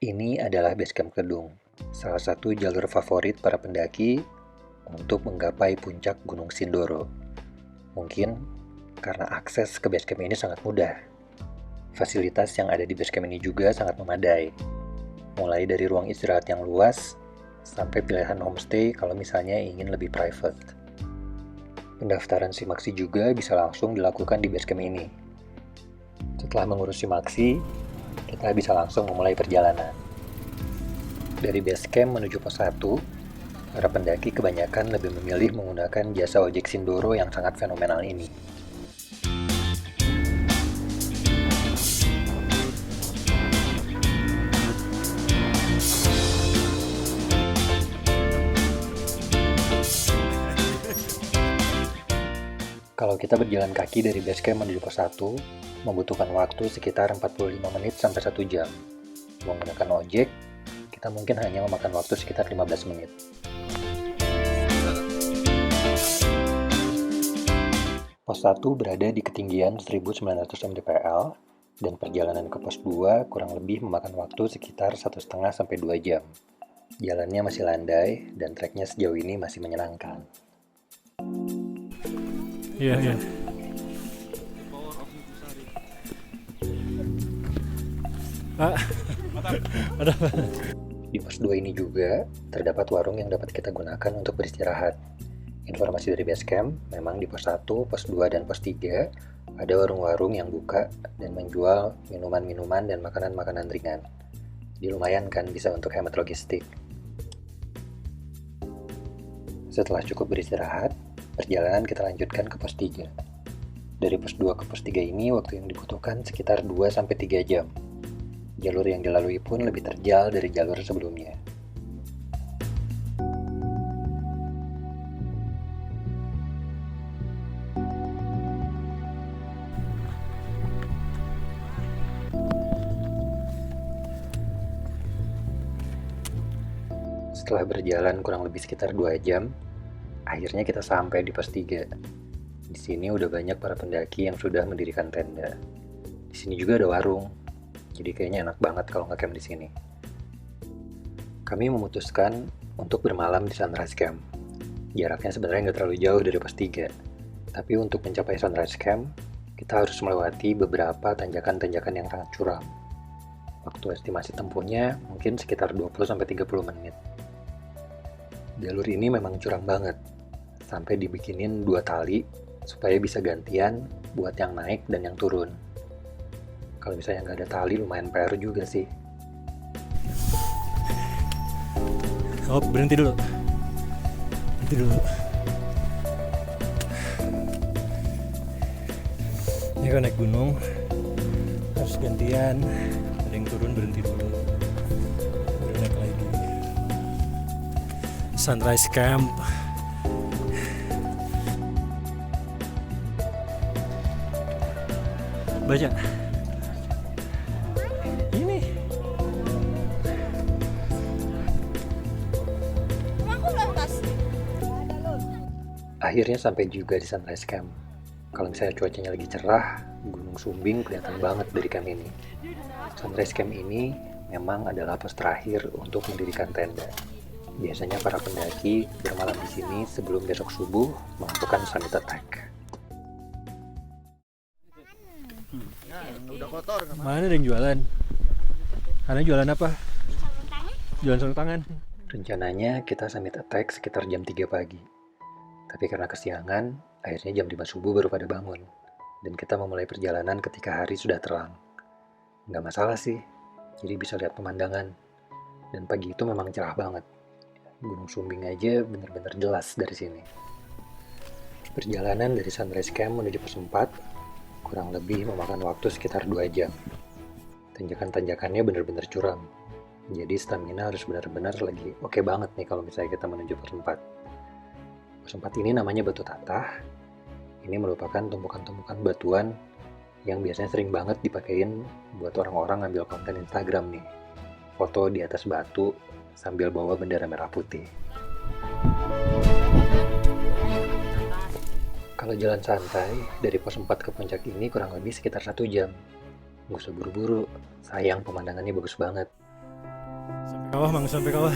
Ini adalah basecamp Kedung, salah satu jalur favorit para pendaki untuk menggapai puncak Gunung Sindoro. Mungkin karena akses ke basecamp ini sangat mudah. Fasilitas yang ada di basecamp ini juga sangat memadai, mulai dari ruang istirahat yang luas sampai pilihan homestay kalau misalnya ingin lebih private. Pendaftaran Simaksi juga bisa langsung dilakukan di basecamp ini. Setelah mengurus Simaksi, kita bisa langsung memulai perjalanan. Dari basecamp menuju pos 1, para pendaki kebanyakan lebih memilih menggunakan jasa ojek Sindoro yang sangat fenomenal ini. Kalau kita berjalan kaki dari basecamp menuju pos 1, membutuhkan waktu sekitar 45 menit sampai 1 jam. Menggunakan ojek, kita mungkin hanya memakan waktu sekitar 15 menit. Pos 1 berada di ketinggian 1900 mdpl, dan perjalanan ke pos 2 kurang lebih memakan waktu sekitar 1,5 sampai 2 jam. Jalannya masih landai, dan treknya sejauh ini masih menyenangkan. Iya. Ada. Di pos 2 ini juga terdapat warung yang dapat kita gunakan untuk beristirahat. Informasi dari basecamp, memang di pos 1, pos 2, dan pos 3 ada warung-warung yang buka dan menjual minuman-minuman dan makanan-makanan ringan. Jadi lumayan kan bisa untuk hemat logistik. Setelah cukup beristirahat, perjalanan kita lanjutkan ke pos 3. Dari pos 2 ke pos 3 ini waktu yang dibutuhkan sekitar 2-3 jam. Jalur yang dilalui pun lebih terjal dari jalur sebelumnya. Setelah berjalan kurang lebih sekitar 2 jam, akhirnya kita sampai di pos 3. Di sini udah banyak para pendaki yang sudah mendirikan tenda. Di sini juga ada warung, jadi kayaknya enak banget kalau nge-camp di sini. Kami memutuskan untuk bermalam di Sunrise Camp. Jaraknya sebenarnya nggak terlalu jauh dari pos 3, tapi untuk mencapai Sunrise Camp, kita harus melewati beberapa tanjakan-tanjakan yang sangat curam. Waktu estimasi tempuhnya mungkin sekitar 20-30 menit. Jalur ini memang curam banget, sampai dibikinin 2 tali supaya bisa gantian buat yang naik dan yang turun. Kalau misalnya nggak ada tali lumayan PR juga sih. Oh, berhenti dulu. Ini kan naik gunung, harus gantian. Ada yang turun, berhenti dulu. Baru naik lagi. Sunrise Camp. Baca. Ini. Akhirnya sampai juga di Sunrise Camp. Kalau misalnya cuacanya lagi cerah, Gunung Sumbing kelihatan banget dari camp ini. Sunrise Camp ini memang adalah pos terakhir untuk mendirikan tenda. Biasanya para pendaki bermalam di sini sebelum besok subuh melakukan summit attack. Mana ada yang jualan? Karena jualan apa? Jualan sarung tangan. Rencananya kita summit attack sekitar jam 3 pagi. Tapi karena kesiangan, akhirnya jam 5 subuh baru pada bangun. Dan kita memulai perjalanan ketika hari sudah terang. Nggak masalah sih, jadi bisa lihat pemandangan. Dan pagi itu memang cerah banget. Gunung Sumbing aja bener-bener jelas dari sini. Perjalanan dari Sunrise Camp menuju pos 4 kurang lebih memakan waktu sekitar 2 jam. Tanjakan-tanjakannya bener-bener curam. Jadi stamina harus benar-benar lagi oke banget nih kalau misalnya kita menuju pos 4. Pos 4 ini namanya Batu Tatah. Ini merupakan tumpukan-tumpukan batuan yang biasanya sering banget dipakein buat orang-orang ngambil konten Instagram nih. Foto di atas batu sambil bawa bendera merah putih. Kalau jalan santai, dari pos 4 ke puncak ini kurang lebih sekitar 1 jam. Nggak usah buru-buru, sayang pemandangannya bagus banget. Sampai kawah, Mang, sampai kawah.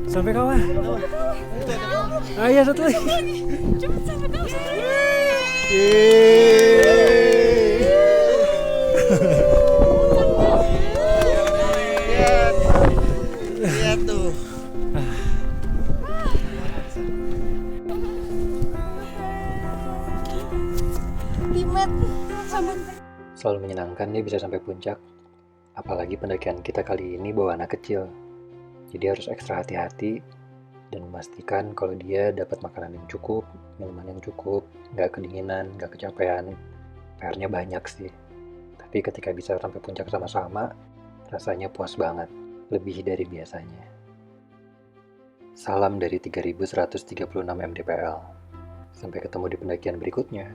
Sampai kawah. Ayo satu lagi. Cepet sampai kau. Lihat tuh. Limet sampai. Selalu menyenangkan dia bisa sampai puncak. Apalagi pendakian kita kali ini bawa anak kecil. Jadi harus ekstra hati-hati dan memastikan kalau dia dapat makanan yang cukup, minuman yang cukup, nggak kedinginan, nggak kecapean. PR-nya banyak sih. Tapi ketika bisa sampai puncak sama-sama, rasanya puas banget. Lebih dari biasanya. Salam dari 3136 mdpl. Sampai ketemu di pendakian berikutnya.